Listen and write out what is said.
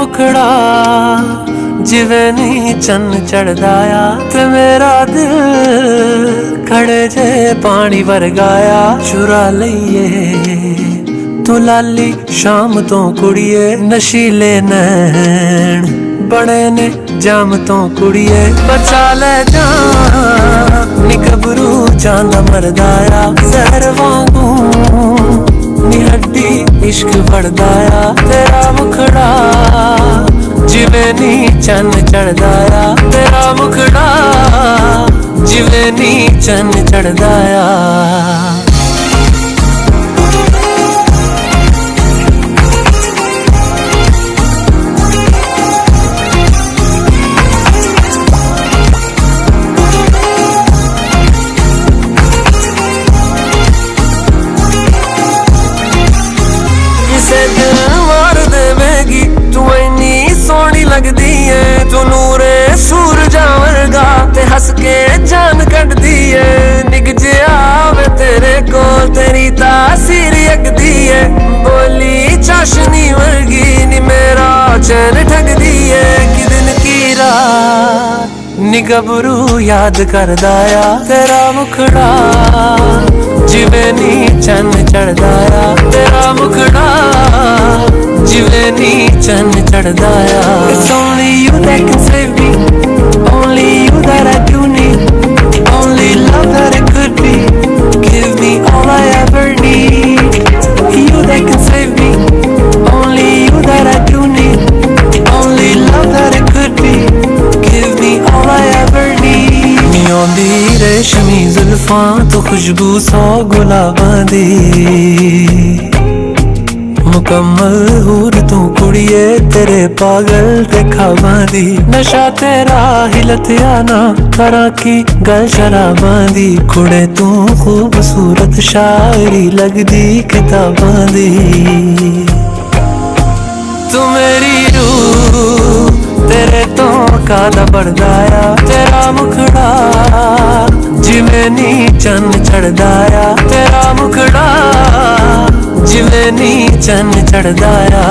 मुखड़ा जिवें नी चन्न चढ़दा आ ते मेरा दिल खड़े जे पानी वरगाया। चुरा लईए तू लाली शाम तो कुड़िए नशीले नैन बड़े ने जाम तो कुड़िए बचा ले जान नी गबरू चांदा मरदाया। जहर वांगू नी हड्डी इश्क बढ़दाया तेरा मुखड़ा जिवें नी चन्न चढ़दाया। तेरा मुखड़ा जिवें नी चन्न चढ़दाया। लगदी है तू नूरे सूरजा वर्गा ते हस के जान कटदी है। निक जिया वे तेरे कोल तेरी तासीर यकदी है। बोली चाशनी वर्गी नी मेरा चैन ठगदी है। कि दिन की रात नी गबरू याद करदाया। तेरा मुखड़ा जिवें नी चन्न चढ़दाया। तेरा मुखड़ा जिवें नी चन्न चढ़दाया। It's only you that can save me, only you that I do need, only love that it could be. Give me all I ever need. You that can save me, only you that I do need, only love that it could be. Give me all I ever need. नी औंदी रेशमी जुल्फां तो खुशबू सौ गुलाबां दी। मुकम्मल हूर तू कुड़िए तेरे पागल ते ख्वाबां दी। नशा तेरा हिलत आना करा की गल शराबां दी। कुड़े तू खूबसूरत शायरी लगदी किताबां दी। तू मेरी रूह तेरे तो कादा बढ़दाया। तेरा मुखड़ा जिवें नी चन्न चढ़दाया। तेरा मुखड़ा जिवें नी चन्न चढ़दाया।